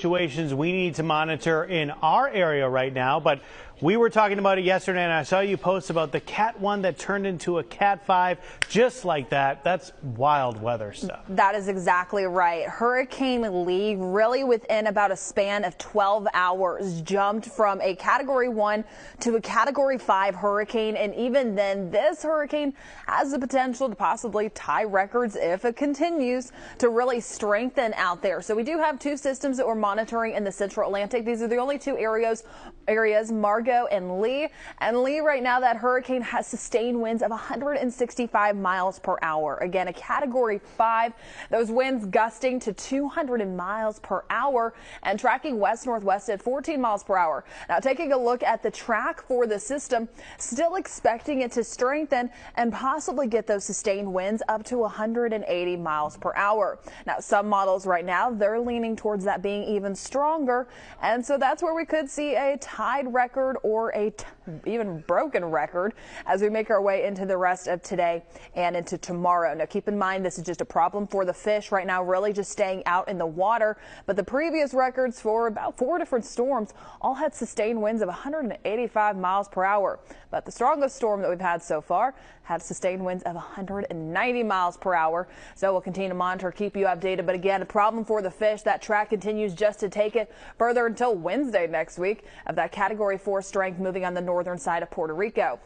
Situations we need to monitor in our area right now, but we were talking about it yesterday, and I saw you post about the Cat 1 that turned into a Cat 5 just like that. That's wild weather stuff. That is exactly right. Hurricane Lee, really within about a span of 12 hours, jumped from a Category 1 to a Category 5 hurricane, and even then, this hurricane has the potential to possibly tie records if it continues to really strengthen out there. So we do have two systems that we're monitoring in the Central Atlantic. These are the only two areas, Margot and Lee. And Lee, right now, that hurricane has sustained winds of 165 miles per hour. Again, a Category 5. Those winds gusting to 200 miles per hour and tracking west-northwest at 14 miles per hour. Now, taking a look at the track for the system, still expecting it to strengthen and possibly get those sustained winds up to 180 miles per hour. Now, some models right now, they're leaning towards that being even stronger. And so that's where we could see a tied record or a even broken record as we make our way into the rest of today and into tomorrow. Now, keep in mind, this is just a problem for the fish right now, really just staying out in the water. But the previous records for about 4 different storms all had sustained winds of 185 miles per hour. But the strongest storm that we've had so far had sustained winds of 190 miles per hour. So we'll continue to monitor, keep you updated. But again, a problem for the fish. That track continues just to take it further until Wednesday next week of that Category 4 strength moving on the northern side of Puerto Rico.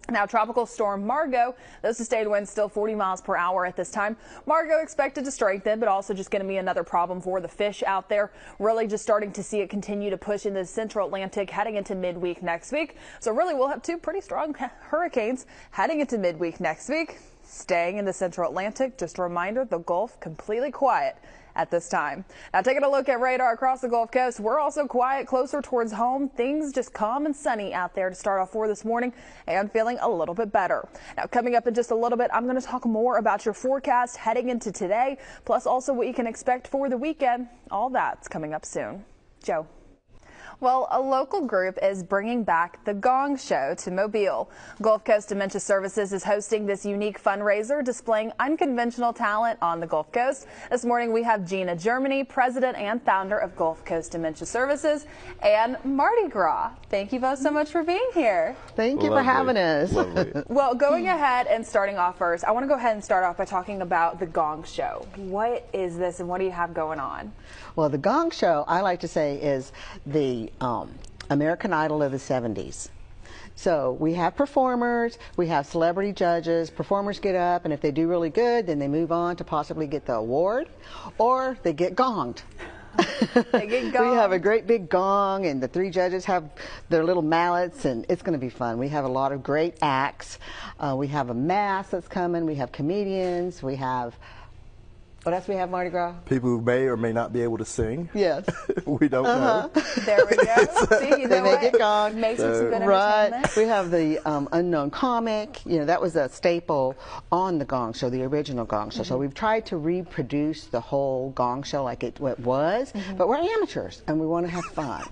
Now, Tropical Storm Margot, those sustained winds still 40 miles per hour at this time. Margot expected to strengthen, but also just going to be another problem for the fish out there. Really just starting to see it continue to push into the Central Atlantic heading into midweek next week. So really, we'll have two pretty strong hurricanes heading into midweek next week. Staying in the Central Atlantic, just a reminder, the Gulf completely quiet at this time. Now, taking a look at radar across the Gulf Coast, we're also quiet closer towards home. Things just calm and sunny out there to start off for this morning and feeling a little bit better. Now, coming up in just a little bit, I'm going to talk more about your forecast heading into today, plus also what you can expect for the weekend. All that's coming up soon. Joe. Well, a local group is bringing back the Gong Show to Mobile. Gulf Coast Dementia Services is hosting this unique fundraiser displaying unconventional talent on the Gulf Coast. This morning we have Gina Germany, president and founder of Gulf Coast Dementia Services, and Mardi Gras. Thank you both so much for being here. Thank you for having us. Well, going ahead and starting off first, I want to go ahead and start off by talking about the Gong Show. What is this and what do you have going on? Well, the Gong Show, I like to say, is the American Idol of the 70s. So we have performers, we have celebrity judges, performers get up, and if they do really good, then they move on to possibly get the award, or they get gonged. They get gonged. We have a great big gong, and the three judges have their little mallets, and it's going to be fun. We have a lot of great acts. We have a mass that's coming, we have comedians, we have... What else we have, Mardi Gras? People who may or may not be able to sing. Yes. We don't know. There we go. See, you know they may get gonged. Makes for some good right. entertainment. We have the unknown comic. You know, that was a staple on the Gong Show, the original Gong Show. So we've tried to reproduce the whole Gong Show like it was, but we're amateurs and we want to have fun.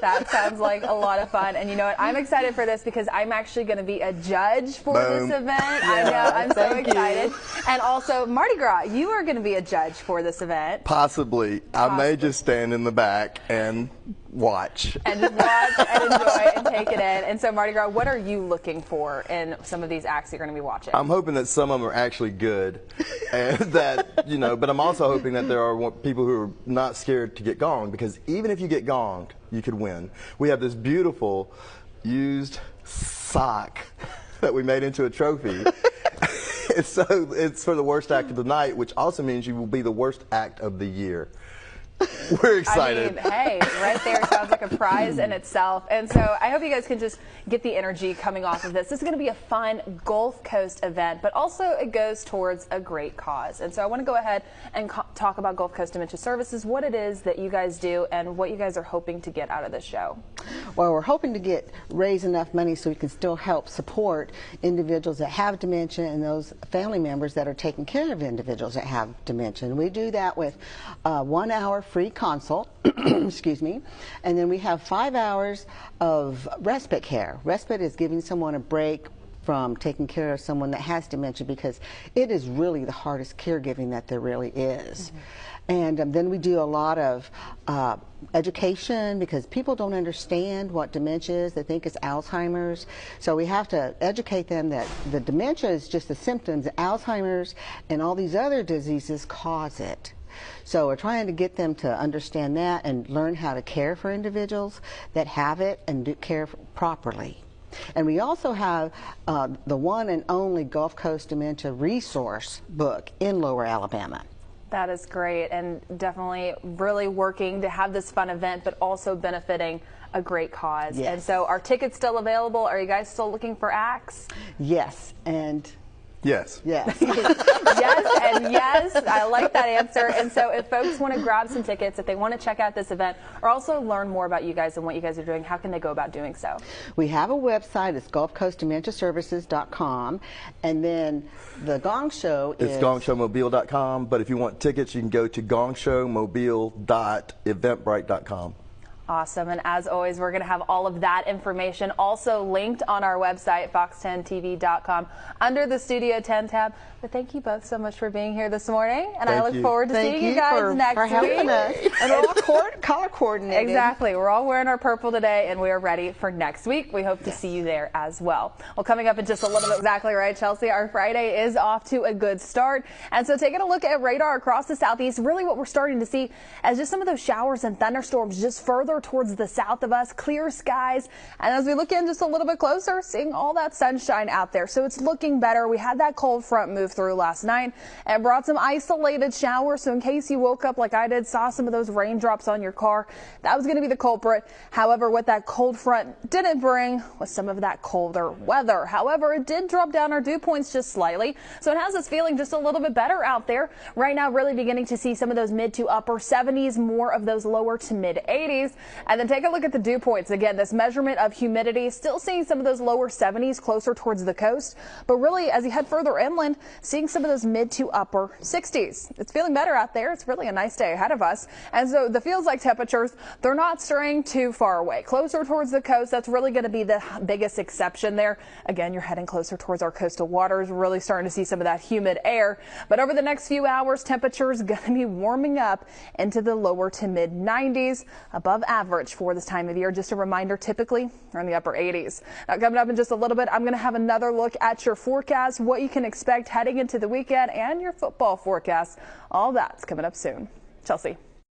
That sounds like a lot of fun. And you know what? I'm excited for this because I'm actually going to be a judge for this event. I know. I'm so excited. And also, Mardi Gras, you are going to be a judge for this event. Possibly. I may just stand in the back and watch. And just watch and enjoy and take it in. And so, Mardi Gras, what are you looking for in some of these acts you're going to be watching? I'm hoping that some of them are actually good, and that, you know, but I'm also hoping that there are people who are not scared to get gonged, because even if you get gonged, you could win. We have this beautiful used sock that we made into a trophy. So it's for the worst act of the night, which also means you will be the worst act of the year. We're excited. I mean, hey, right there sounds like a prize in itself. And so I hope you guys can just get the energy coming off of this. This is going to be a fun Gulf Coast event, but also it goes towards a great cause. And so I want to go ahead and talk about Gulf Coast Dementia Services, what it is that you guys do, and what you guys are hoping to get out of this show. Well, we're hoping to raise enough money so we can still help support individuals that have dementia and those family members that are taking care of individuals that have dementia. And we do that with 1 hour free consult, excuse me, and then we have 5 hours of respite care. Respite is giving someone a break from taking care of someone that has dementia, because it is really the hardest caregiving that there really is. And then we do a lot of education, because people don't understand what dementia is. They think it's Alzheimer's. So we have to educate them that the dementia is just the symptoms. Alzheimer's and all these other diseases cause it. So we're trying to get them to understand that and learn how to care for individuals that have it and do care properly. And we also have the one and only Gulf Coast Dementia Resource book in Lower Alabama. That is great, and definitely really working to have this fun event, but also benefiting a great cause. Yes. And so are tickets still available? Are you guys still looking for acts? Yes, and Yes. yes. Yes and yes. I like that answer. And so if folks want to grab some tickets, if they want to check out this event or also learn more about you guys and what you guys are doing, how can they go about doing so? We have a website. It's GulfCoastDementiaServices.com. And then the Gong Show is... It's gongshowmobile.com, but if you want tickets, you can go to gongshowmobile.eventbrite.com. Awesome. And as always, we're going to have all of that information also linked on our website, fox10tv.com, under the Studio 10 tab. But thank you both so much for being here this morning. And I look forward to seeing you guys next for having week. us. And we're all color coordinated. Exactly. We're all wearing our purple today, and we are ready for next week. We hope to see you there as well. Well, coming up in just a little bit, exactly right, Chelsea, our Friday is off to a good start. And so taking a look at radar across the southeast, really what we're starting to see as just some of those showers and thunderstorms just further towards the south of us, clear skies. And as we look in just a little bit closer, seeing all that sunshine out there. So it's looking better. We had that cold front move through last night and brought some isolated showers. So in case you woke up like I did, saw some of those raindrops on your car, that was going to be the culprit. However, what that cold front didn't bring was some of that colder weather. However, it did drop down our dew points just slightly. So it has us feeling just a little bit better out there right now, really beginning to see some of those mid to upper 70s, more of those lower to mid 80s. And then take a look at the dew points. Again, this measurement of humidity, still seeing some of those lower 70s closer towards the coast. But really, as you head further inland, seeing some of those mid to upper 60s. It's feeling better out there. It's really a nice day ahead of us. And so the feels like temperatures, they're not straying too far away. Closer towards the coast, that's really going to be the biggest exception there. Again, you're heading closer towards our coastal waters. We're really starting to see some of that humid air. But over the next few hours, temperatures going to be warming up into the lower to mid 90s, above average for this time of year. Just a reminder, typically we're in the upper 80s. Now, coming up in just a little bit, I'm going to have another look at your forecast, what you can expect heading into the weekend, and your football forecast. All that's coming up soon. Chelsea.